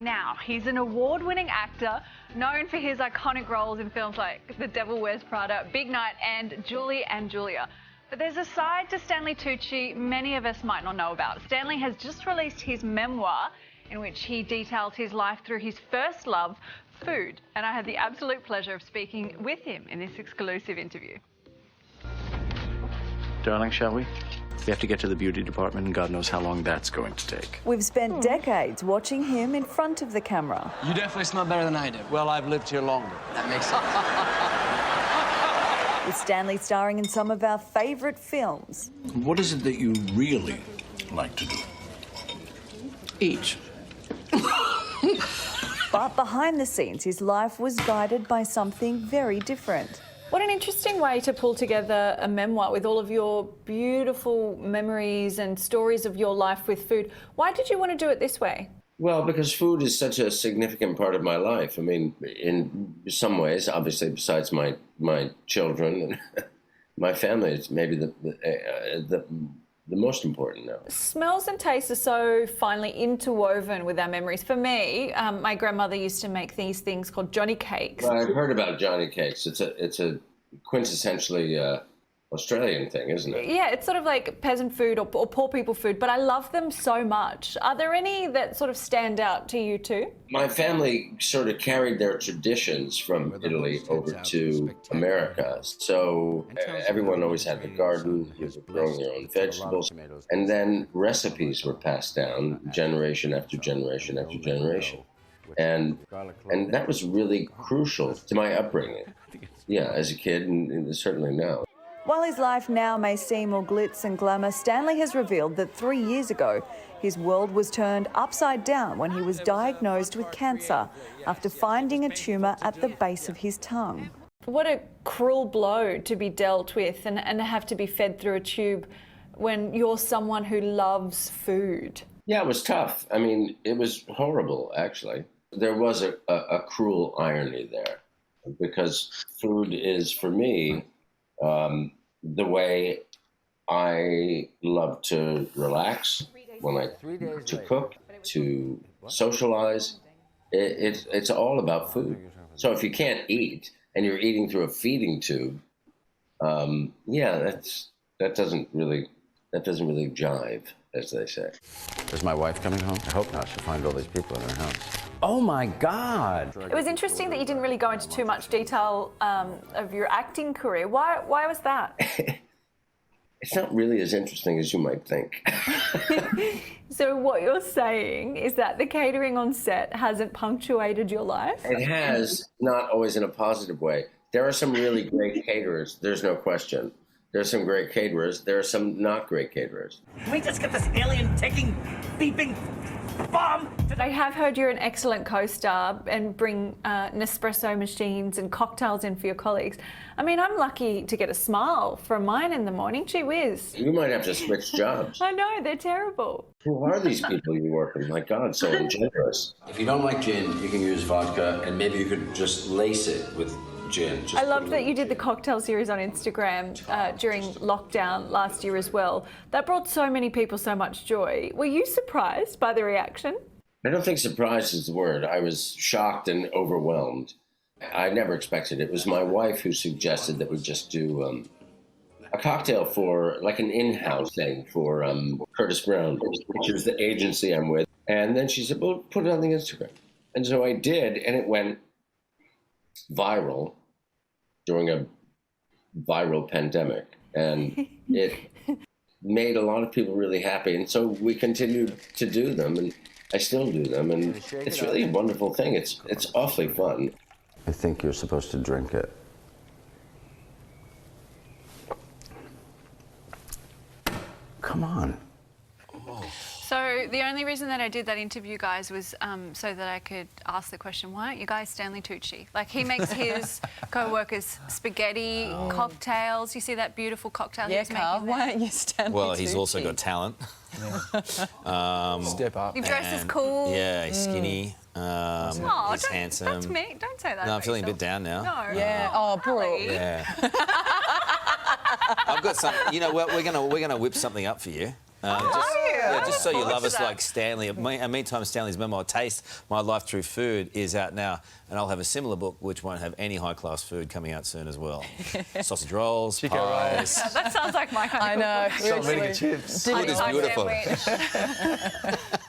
Now, he's an award-winning actor, known for his iconic roles in films like The Devil Wears Prada, Big Night and Julie and Julia. But there's a side to Stanley Tucci many of us might not know about. Stanley has just released his memoir in which he details his life through his first love, food. And I had the absolute pleasure of speaking with him in this exclusive interview. Darling, shall we? We have to get to the beauty department, and God knows how long that's going to take. We've spent decades watching him in front of the camera. You definitely smell better than I do. Well, I've lived here longer. That makes sense. With Stanley starring in some of our favourite films. What is it that you really like to do? Eat. But behind the scenes, his life was guided by something very different. What an interesting way to pull together a memoir with all of your beautiful memories and stories of your life with food. Why did you want to do it this way? Well, because food is such a significant part of my life. I mean, in some ways, obviously, besides my children and my family, it's maybe the most important now. Smells and tastes are so finely interwoven with our memories. For me, my grandmother used to make these things called Johnny cakes. Well, I've heard about Johnny cakes. It's a quintessentially Australian thing, isn't it? Yeah, it's sort of like peasant food or poor people food, but I love them so much. Are there any that sort of stand out to you too? My family sort of carried their traditions from Italy over to America. So everyone always had the garden, they were growing their own vegetables, and then recipes were passed down generation after generation after generation. And that was really crucial to my upbringing. Yeah, as a kid and certainly now. While his life now may seem all glitz and glamour, Stanley has revealed that 3 years ago, his world was turned upside down when he was diagnosed with cancer after finding a tumour at the base of his tongue. What a cruel blow to be dealt with and have to be fed through a tube when you're someone who loves food. Yeah, it was tough. I mean, it was horrible, actually. There was a cruel irony there because food is, for me, the way I love to relax, to cook, to socialize. It's all about food. So if you can't eat and you're eating through a feeding tube, yeah, that doesn't really jive, as they say. Is my wife coming home? I hope not. She'll find all these people in her house. Oh my God! It was interesting that you didn't really go into too much detail of your acting career. Why was that? It's not really as interesting as you might think. So what you're saying is that the catering on set hasn't punctuated your life? It has, not always in a positive way. There are some really great caterers, there's no question. There are some great caterers, there are some not great caterers. Can we just get this alien-taking, beeping bomb? I have heard you're an excellent co-star and bring Nespresso machines and cocktails in for your colleagues. I mean, I'm lucky to get a smile from mine in the morning. Gee whiz. You might have to switch jobs. I know, they're terrible. Who are these people you work with? My God, so ungenerous. If you don't like gin, you can use vodka, and maybe you could just lace it with gin. I loved that you did the cocktail series on Instagram during lockdown last year as well. That brought so many people so much joy. Were you surprised by the reaction? I don't think surprised is the word. I was shocked and overwhelmed. I never expected it. It was my wife who suggested that we just do a cocktail for, like an in-house thing for Curtis Brown, which is the agency I'm with. And then she said, well, put it on the Instagram. And so I did, and it went viral during a viral pandemic. And it made a lot of people really happy. And so we continued to do them, and I still do them. And it's really a wonderful thing. It's awfully fun. I think you're supposed to drink it. Come on. So the only reason that I did that interview, guys, was so that I could ask the question, why aren't you guys Stanley Tucci? Like, he makes his co-workers spaghetti cocktails. You see that beautiful cocktail he's Karl, making? why aren't you Stanley Well, he's Tucci? also got talent. Step up. He dresses cool. Yeah, he's skinny. He's handsome. That's me. Don't say that. No, I'm feeling a bit down now. No. Yeah. Oh, Brooke. Yeah. I've got some. You know what? We're gonna whip something up for you. Are you? Yeah, just so you love us that. like Stanley. Meantime, Stanley's memoir, Taste My Life Through Food, is out now. And I'll have a similar book which won't have any high-class food coming out soon as well. Sausage rolls, pies. That sounds like my kind of I know. cookbook. Salt vinegar chips. Food is beautiful. Sandwich.